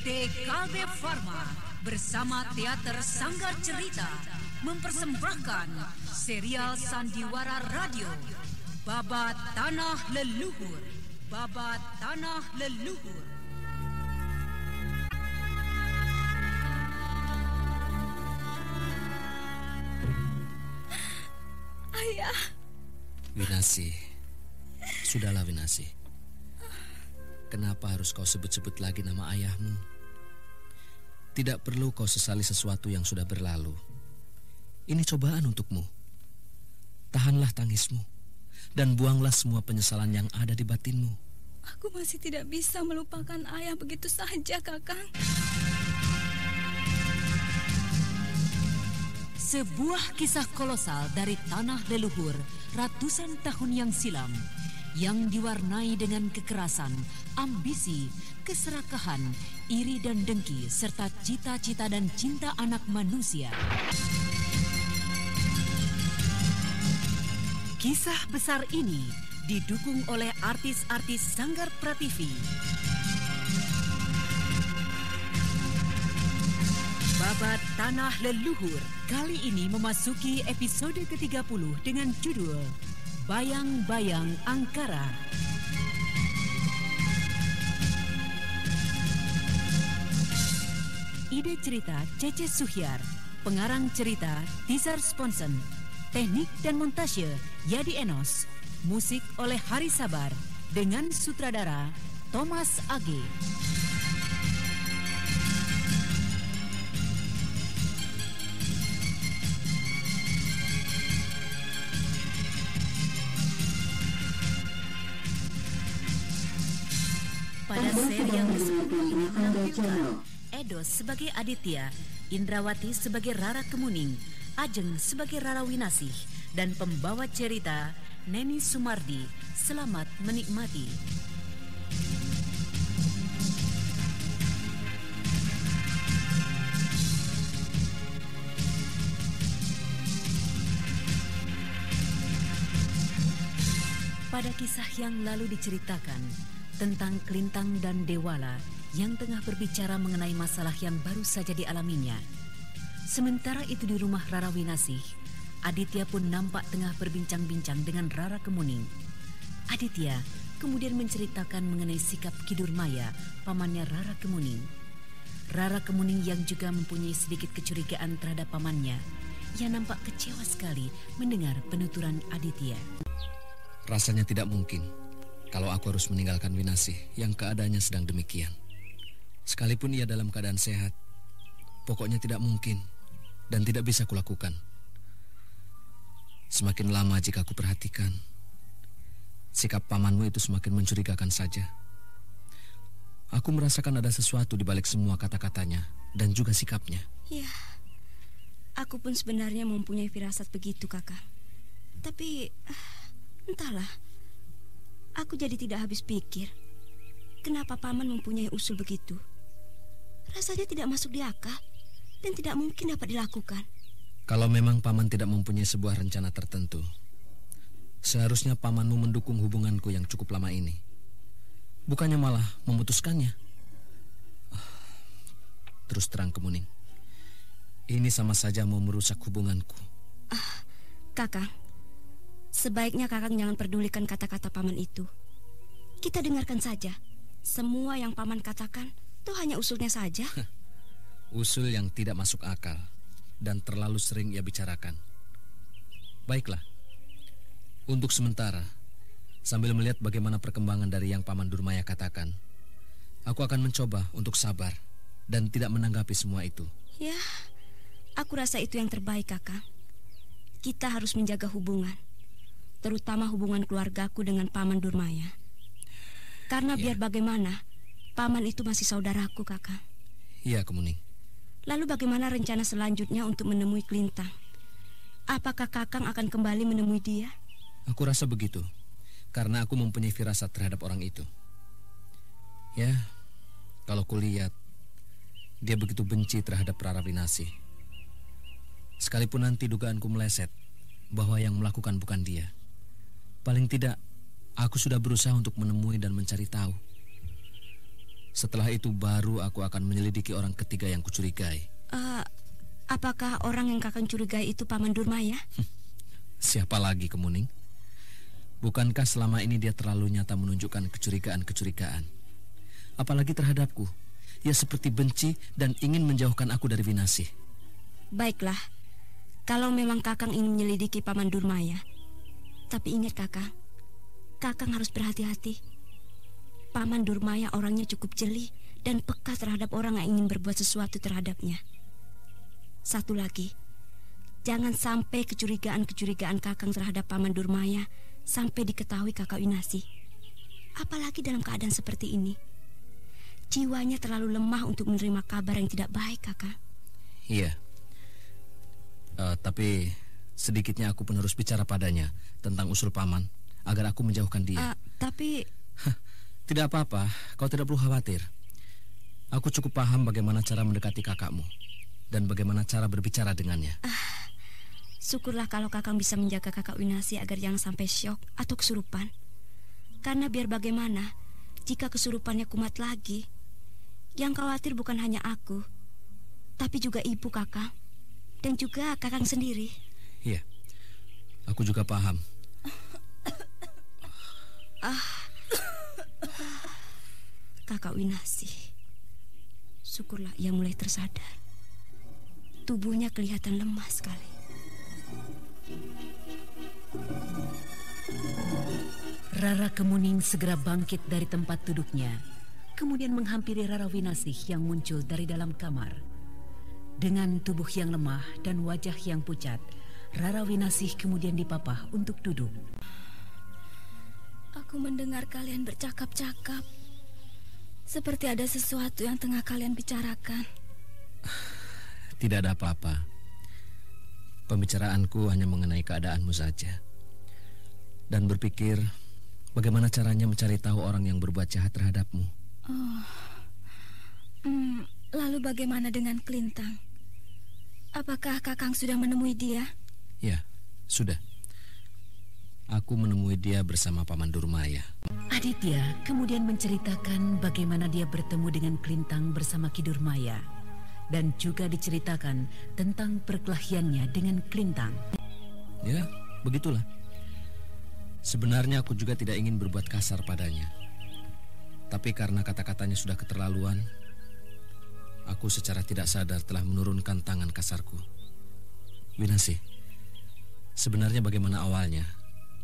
PT Kalbe Farma bersama Teater Sanggar Cerita mempersembahkan serial Sandiwara Radio Babat Tanah Leluhur. Babat Tanah Leluhur. Ayah. Winasih, sudahlah Winasih. Kenapa harus kau sebut-sebut lagi nama ayahmu? Tidak perlu kau sesali sesuatu yang sudah berlalu. Ini cobaan untukmu. Tahanlah tangismu dan buanglah semua penyesalan yang ada di batinmu. Aku masih tidak bisa melupakan ayah begitu saja, Kakang. Sebuah kisah kolosal dari tanah leluhur ratusan tahun yang silam yang diwarnai dengan kekerasan, ambisi, keserakahan, iri dan dengki, serta cita-cita dan cinta anak manusia. Kisah besar ini didukung oleh artis-artis Sanggar Prativi. Babat Tanah Leluhur kali ini memasuki episode ke-30 dengan judul Bayang-Bayang Angkara. Ide cerita Cece Suhyar, pengarang cerita Tizar Sponsen, teknik dan montase Yadi Enos, musik oleh Hari Sabar dengan sutradara Thomas Age. Pada serial ke-10 ini menampilkan Edos sebagai Aditya, Indrawati sebagai Rara Kemuning, Ajeng sebagai Rara Winasih, dan pembawa cerita Neni Sumardi. Selamat menikmati. Pada kisah yang lalu diceritakan tentang Kelintang dan Dewala yang tengah berbicara mengenai masalah yang baru saja dialaminya. Sementara itu di rumah Rara Winasih, Aditya pun nampak tengah berbincang-bincang dengan Rara Kemuning. Aditya kemudian menceritakan mengenai sikap Kidur Maya, pamannya Rara Kemuning. Rara Kemuning yang juga mempunyai sedikit kecurigaan terhadap pamannya. Ia nampak kecewa sekali mendengar penuturan Aditya. Rasanya tidak mungkin kalau aku harus meninggalkan Winasih yang keadaannya sedang demikian. Sekalipun ia dalam keadaan sehat, pokoknya tidak mungkin dan tidak bisa kulakukan. Semakin lama jika aku perhatikan, sikap pamanmu itu semakin mencurigakan saja. Aku merasakan ada sesuatu di balik semua kata-katanya dan juga sikapnya. Ya, aku pun sebenarnya mempunyai firasat begitu, Kakak. Tapi, entahlah. Aku jadi tidak habis pikir. Kenapa paman mempunyai usul begitu? Rasanya tidak masuk di akal dan tidak mungkin dapat dilakukan. Kalau memang paman tidak mempunyai sebuah rencana tertentu, seharusnya pamanmu mendukung hubunganku yang cukup lama ini. Bukannya malah memutuskannya. Terus terang Kemuning, ini sama saja mau merusak hubunganku. Kakang, sebaiknya Kakang jangan pedulikan kata-kata paman itu. Kita dengarkan saja. Semua yang paman katakan itu hanya usulnya saja. Usul yang tidak masuk akal dan terlalu sering ia bicarakan. Baiklah, untuk sementara, sambil melihat bagaimana perkembangan dari yang paman Durmaya katakan, aku akan mencoba untuk sabar dan tidak menanggapi semua itu. Ya, aku rasa itu yang terbaik, Kakang. Kita harus menjaga hubungan, terutama hubungan keluargaku dengan paman Durmaya. Karena biar bagaimana, paman itu masih saudaraku, Kakang. Iya, Kemuning. Lalu bagaimana rencana selanjutnya untuk menemui Kelintang? Apakah Kakang akan kembali menemui dia? Aku rasa begitu, karena aku mempunyai firasat terhadap orang itu. Ya, kalau kulihat, dia begitu benci terhadap Rara Winasih. Sekalipun nanti dugaanku meleset bahwa yang melakukan bukan dia, paling tidak aku sudah berusaha untuk menemui dan mencari tahu. Setelah itu baru aku akan menyelidiki orang ketiga yang kucurigai. Apakah orang yang Kakang curigai itu Paman Durmaya? Siapa lagi, Kemuning? Bukankah selama ini dia terlalu nyata menunjukkan kecurigaan-kecurigaan? Apalagi terhadapku. Ia seperti benci dan ingin menjauhkan aku dari Winasih. Baiklah, kalau memang Kakang ingin menyelidiki Paman Durmaya. Tapi ingat Kakang harus berhati-hati. Paman Durmaya orangnya cukup jeli dan peka terhadap orang yang ingin berbuat sesuatu terhadapnya. Satu lagi, jangan sampai kecurigaan-kecurigaan Kakang terhadap Paman Durmaya sampai diketahui Kakak Winasih. Apalagi dalam keadaan seperti ini. Jiwanya terlalu lemah untuk menerima kabar yang tidak baik, Kakang. Iya. Tapi sedikitnya aku pun harus bicara padanya tentang usul Paman agar aku menjauhkan dia. Tapi... Tidak apa-apa, kau tidak perlu khawatir. Aku cukup paham bagaimana cara mendekati kakakmu dan bagaimana cara berbicara dengannya. Syukurlah kalau Kakang bisa menjaga Kakak Winasih agar jangan sampai syok atau kesurupan. Karena biar bagaimana, jika kesurupannya kumat lagi, yang khawatir bukan hanya aku, tapi juga ibu Kakang dan juga Kakang sendiri. Iya, aku juga paham. Kakak Winasih, syukurlah ia mulai tersadar. Tubuhnya kelihatan lemah sekali. Rara Kemuning segera bangkit dari tempat duduknya, kemudian menghampiri Rara Winasih yang muncul dari dalam kamar. Dengan tubuh yang lemah dan wajah yang pucat, Rara Winasih kemudian dipapah untuk duduk. Aku mendengar kalian bercakap-cakap. Seperti ada sesuatu yang tengah kalian bicarakan. Tidak ada apa-apa. Pembicaraanku hanya mengenai keadaanmu saja. Dan berpikir bagaimana caranya mencari tahu orang yang berbuat jahat terhadapmu. Lalu bagaimana dengan Klintang? Apakah Kakang sudah menemui dia? Ya, sudah. Aku menemui dia bersama Paman Durmaya. Aditya kemudian menceritakan bagaimana dia bertemu dengan Klintang bersama Ki Durmaya. Dan juga diceritakan tentang perkelahiannya dengan Klintang. Ya, begitulah. Sebenarnya aku juga tidak ingin berbuat kasar padanya. Tapi karena kata-katanya sudah keterlaluan, aku secara tidak sadar telah menurunkan tangan kasarku. Winasih, sebenarnya bagaimana awalnya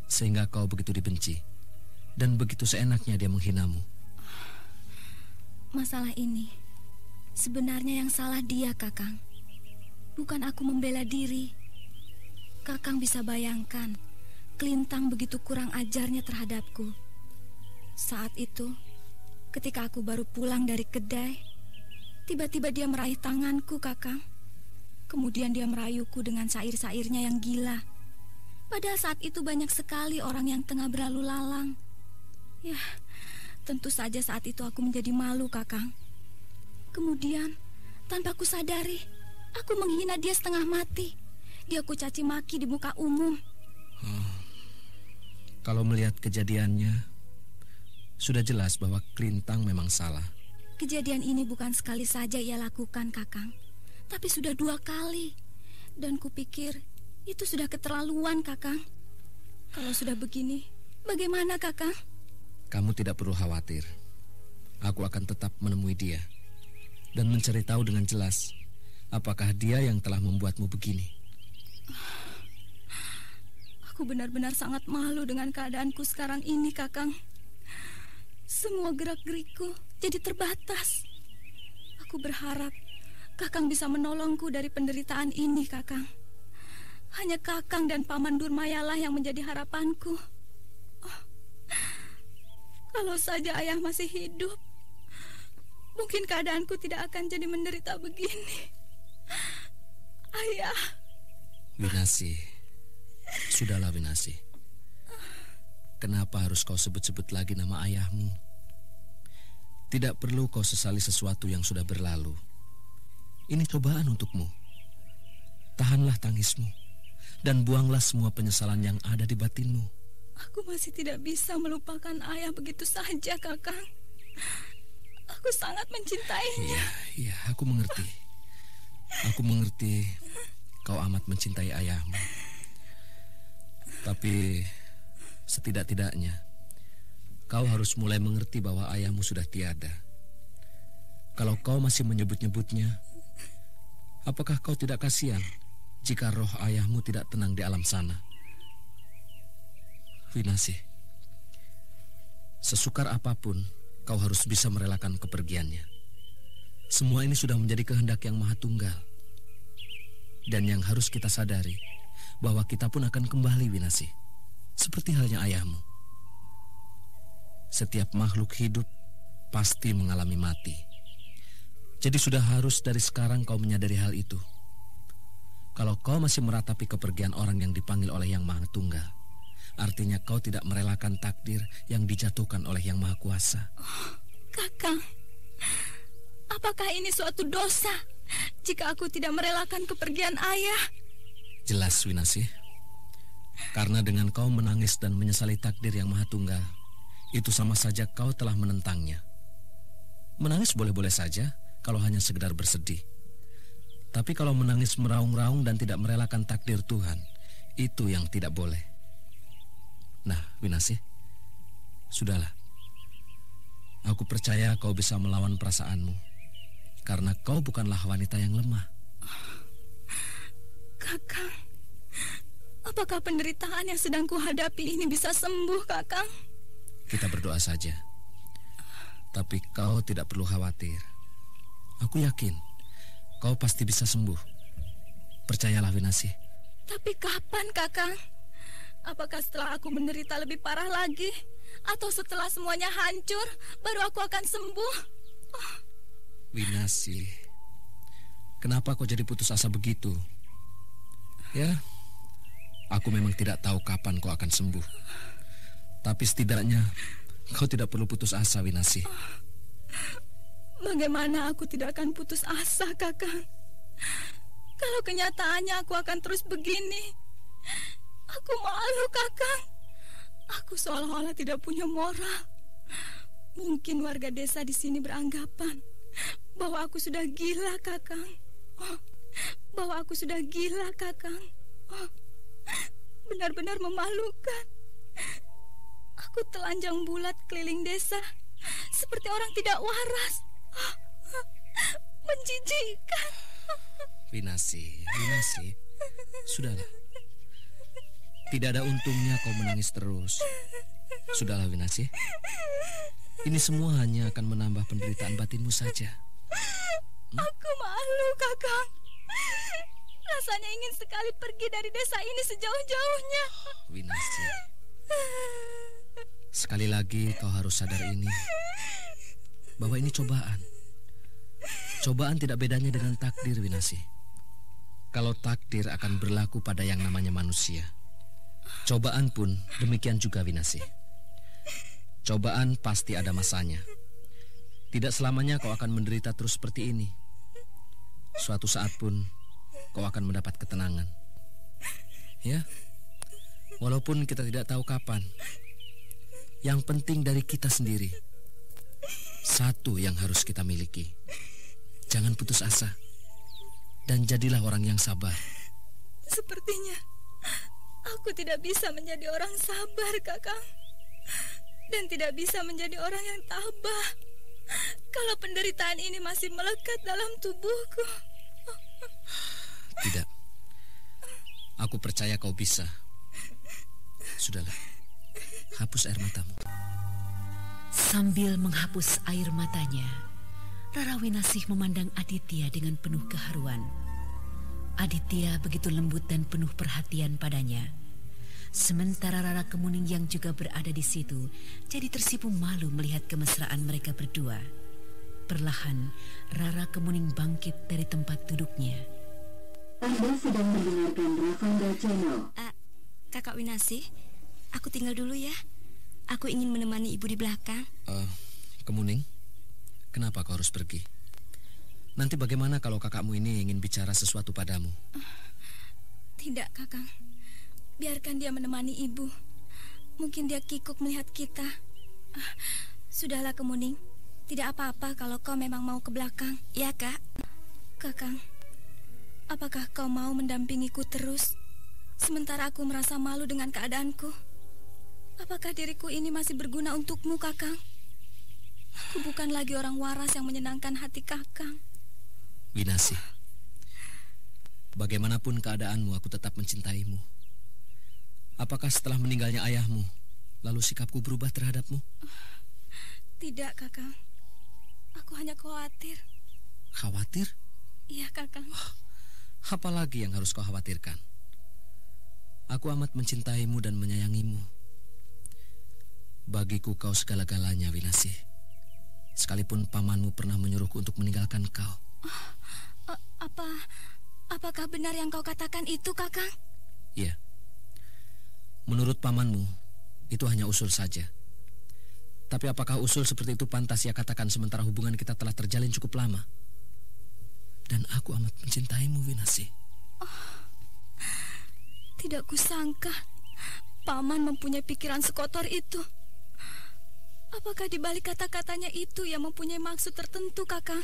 sehingga kau begitu dibenci dan begitu seenaknya dia menghinamu? Masalah ini sebenarnya yang salah dia, Kakang. Bukan aku membela diri. Kakang bisa bayangkan Klintang begitu kurang ajarnya terhadapku. Saat itu, ketika aku baru pulang dari kedai, tiba-tiba dia meraih tanganku, Kakang. Kemudian dia merayuku dengan syair-syairnya yang gila. Padahal saat itu banyak sekali orang yang tengah berlalu lalang. Ya, tentu saja saat itu aku menjadi malu, Kakang. Kemudian, tanpa ku sadari, aku menghina dia setengah mati. Dia ku caci maki di muka umum. Kalau melihat kejadiannya, sudah jelas bahwa Klintang memang salah. Kejadian ini bukan sekali saja ia lakukan, Kakang, tapi sudah 2 kali. Dan kupikir itu sudah keterlaluan, Kakang. Kalau sudah begini, bagaimana, Kakang? Kamu tidak perlu khawatir. Aku akan tetap menemui dia dan mencari tahu dengan jelas apakah dia yang telah membuatmu begini. Aku benar-benar sangat malu dengan keadaanku sekarang ini, Kakang. Semua gerak-gerikku jadi terbatas. Aku berharap Kakang bisa menolongku dari penderitaan ini, Kakang. Hanya Kakang dan Paman Durmaya lah yang menjadi harapanku. Kalau saja ayah masih hidup, mungkin keadaanku tidak akan jadi menderita begini. Ayah. Winasih, sudahlah Winasih. Kenapa harus kau sebut-sebut lagi nama ayahmu? Tidak perlu kau sesali sesuatu yang sudah berlalu. Ini cobaan untukmu. Tahanlah tangismu dan buanglah semua penyesalan yang ada di batinmu. Aku masih tidak bisa melupakan ayah begitu saja, Kakang. Aku sangat mencintainya. Iya, aku mengerti. Aku mengerti kau amat mencintai ayahmu. Tapi setidak-tidaknya kau harus mulai mengerti bahwa ayahmu sudah tiada. Kalau kau masih menyebut-nyebutnya, apakah kau tidak kasihan jika roh ayahmu tidak tenang di alam sana? Winasih, sesukar apapun kau harus bisa merelakan kepergiannya. Semua ini sudah menjadi kehendak yang Maha Tunggal. Dan yang harus kita sadari, bahwa kita pun akan kembali, Winasih, seperti halnya ayahmu. Setiap makhluk hidup pasti mengalami mati. Jadi sudah harus dari sekarang kau menyadari hal itu. Kalau kau masih meratapi kepergian orang yang dipanggil oleh Yang Maha Tunggal, artinya kau tidak merelakan takdir yang dijatuhkan oleh Yang Maha Kuasa. Oh, Kakang, apakah ini suatu dosa jika aku tidak merelakan kepergian ayah? Jelas, Winasih. Karena dengan kau menangis dan menyesali takdir Yang Maha Tunggal, itu sama saja kau telah menentangnya. Menangis boleh-boleh saja kalau hanya sekedar bersedih. Tapi kalau menangis meraung-raung dan tidak merelakan takdir Tuhan, itu yang tidak boleh. Nah, Winasih, sudahlah. Aku percaya kau bisa melawan perasaanmu, karena kau bukanlah wanita yang lemah. Kakang, apakah penderitaan yang sedang kuhadapi ini bisa sembuh, Kakang? Kita berdoa saja. Tapi kau tidak perlu khawatir. Aku yakin kau pasti bisa sembuh. Percayalah, Winasih. Tapi kapan, Kakang? Apakah setelah aku menderita lebih parah lagi? Atau setelah semuanya hancur, baru aku akan sembuh? Oh. Winasih, kenapa kau jadi putus asa begitu? Ya, aku memang tidak tahu kapan kau akan sembuh. Tapi setidaknya kau tidak perlu putus asa, Winasih. Bagaimana aku tidak akan putus asa, Kakang? Kalau kenyataannya aku akan terus begini. Aku malu, Kakang. Aku seolah-olah tidak punya moral. Mungkin warga desa di sini beranggapan bahwa aku sudah gila, Kakang. Oh, bahwa aku sudah gila, Kakang. Oh, benar-benar memalukan. Aku telanjang bulat keliling desa seperti orang tidak waras. Oh, menjijikkan. Winasih, sudahlah. Tidak ada untungnya kau menangis terus. Sudahlah, Winasih. Ini semua hanya akan menambah penderitaan batinmu saja. Aku malu, Kakang. Rasanya ingin sekali pergi dari desa ini sejauh-jauhnya. Winasih, sekali lagi kau harus sadar ini, bahwa ini cobaan. Cobaan tidak bedanya dengan takdir, Winasih. Kalau takdir akan berlaku pada yang namanya manusia, cobaan pun demikian juga, Winasih. Cobaan pasti ada masanya. Tidak selamanya kau akan menderita terus seperti ini. Suatu saat pun kau akan mendapat ketenangan. Ya, walaupun kita tidak tahu kapan. Yang penting dari kita sendiri, satu yang harus kita miliki: jangan putus asa. Dan jadilah orang yang sabar. Sepertinya aku tidak bisa menjadi orang sabar, Kakang. Dan tidak bisa menjadi orang yang tabah kalau penderitaan ini masih melekat dalam tubuhku. Tidak. Aku percaya kau bisa. Sudahlah. Hapus air matamu. Sambil menghapus air matanya, Rara Winasih memandang Aditya dengan penuh keharuan. Aditya begitu lembut dan penuh perhatian padanya. Sementara Rara Kemuning yang juga berada di situ jadi tersipu malu melihat kemesraan mereka berdua. Perlahan Rara Kemuning bangkit dari tempat duduknya. Anda sedang mendengarkan Ravanda Channel. Kakak Winasih, aku tinggal dulu ya. Aku ingin menemani ibu di belakang. Kemuning, kenapa kau harus pergi? Nanti bagaimana kalau kakakmu ini ingin bicara sesuatu padamu? Tidak, Kakang. Biarkan dia menemani ibu. Mungkin dia kikuk melihat kita. Sudahlah, Kemuning. Tidak apa-apa kalau kau memang mau ke belakang. Ya, Kak. Kakang, apakah kau mau mendampingiku terus? Sementara aku merasa malu dengan keadaanku. Apakah diriku ini masih berguna untukmu, Kakang? Aku bukan lagi orang waras yang menyenangkan hati Kakang. Winasih, bagaimanapun keadaanmu, aku tetap mencintaimu. Apakah setelah meninggalnya ayahmu, lalu sikapku berubah terhadapmu? Tidak, Kakang. Aku hanya khawatir. Khawatir? Iya, Kakang. Apa lagi yang harus kau khawatirkan? Aku amat mencintaimu dan menyayangimu. Bagiku kau segala-galanya, Winasih. Sekalipun pamanmu pernah menyuruhku untuk meninggalkan kau. Apakah benar yang kau katakan itu, Kakang? Iya. Menurut pamanmu, itu hanya usul saja. Tapi apakah usul seperti itu pantas ia katakan sementara hubungan kita telah terjalin cukup lama? Dan aku amat mencintaimu, Winasih. Tidak kusangka paman mempunyai pikiran sekotor itu. Apakah di balik kata-katanya itu yang mempunyai maksud tertentu, Kakang?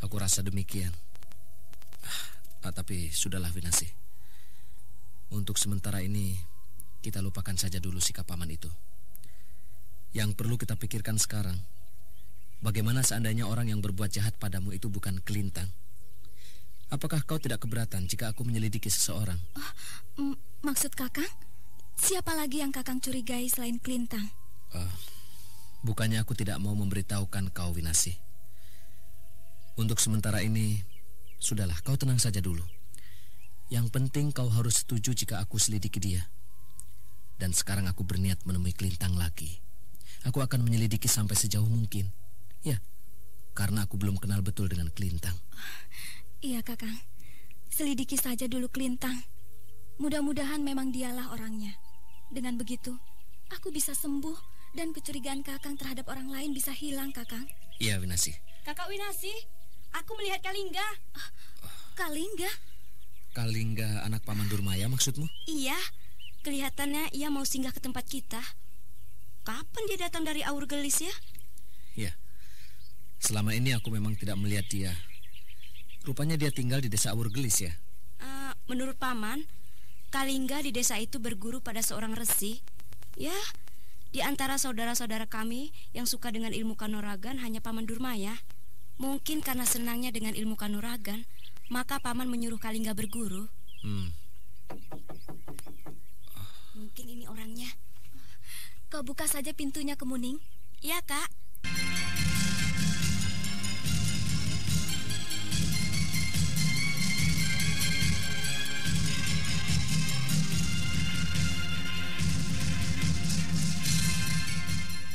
Aku rasa demikian. Tapi sudahlah, Winasih. Untuk sementara ini kita lupakan saja dulu sikap paman itu. Yang perlu kita pikirkan sekarang, bagaimana seandainya orang yang berbuat jahat padamu itu bukan Kelintang? Apakah kau tidak keberatan jika aku menyelidiki seseorang? Maksud Kakang? Siapa lagi yang Kakang curigai selain Kelintang? Bukannya aku tidak mau memberitahukan kau, Winasih. Untuk sementara ini, sudahlah, kau tenang saja dulu. Yang penting kau harus setuju jika aku selidiki dia. Dan sekarang aku berniat menemui Kelintang lagi. Aku akan menyelidiki sampai sejauh mungkin. Ya, karena aku belum kenal betul dengan Kelintang. Iya, Kakang. Selidiki saja dulu Kelintang. Mudah-mudahan memang dialah orangnya. Dengan begitu, aku bisa sembuh dan kecurigaan Kakang terhadap orang lain bisa hilang, Kakang. Iya, Winasih. Kakak Winasih, aku melihat Kalingga. Kalingga? Kalingga anak Paman Durmaya maksudmu? Iya, kelihatannya ia mau singgah ke tempat kita. Kapan dia datang dari Aurgelis ya? Iya. Selama ini aku memang tidak melihat dia. Rupanya dia tinggal di desa Aurgelis ya? Menurut Paman, Kalingga di desa itu berguru pada seorang resi. Ya, di antara saudara-saudara kami yang suka dengan ilmu kanuragan hanya Paman Durmaya. Mungkin karena senangnya dengan ilmu kanuragan, maka Paman menyuruh Kalingga berguru. Mungkin ini orangnya. Kau buka saja pintunya, Kemuning. Ya, Kak.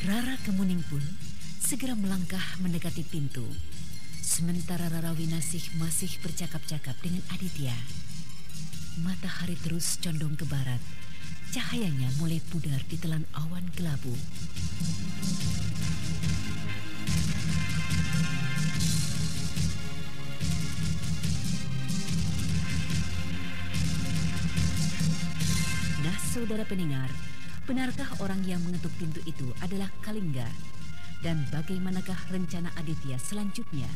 Rara Kemuning pun segera melangkah mendekati pintu. Sementara Rara Winasih masih bercakap-cakap dengan Aditya. Matahari terus condong ke barat. Cahayanya mulai pudar di telan awan kelabu. Nah, saudara pendengar, benarkah orang yang mengetuk pintu itu adalah Kalingga? Dan bagaimanakah rencana Aditya selanjutnya?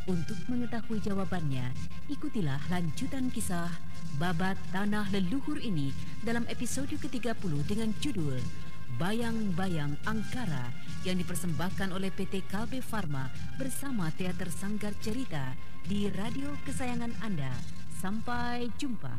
Untuk mengetahui jawabannya, ikutilah lanjutan kisah Babat Tanah Leluhur ini dalam episode ke-30 dengan judul Bayang-Bayang Angkara yang dipersembahkan oleh PT Kalbe Farma bersama Teater Sanggar Cerita di radio kesayangan Anda. Sampai jumpa.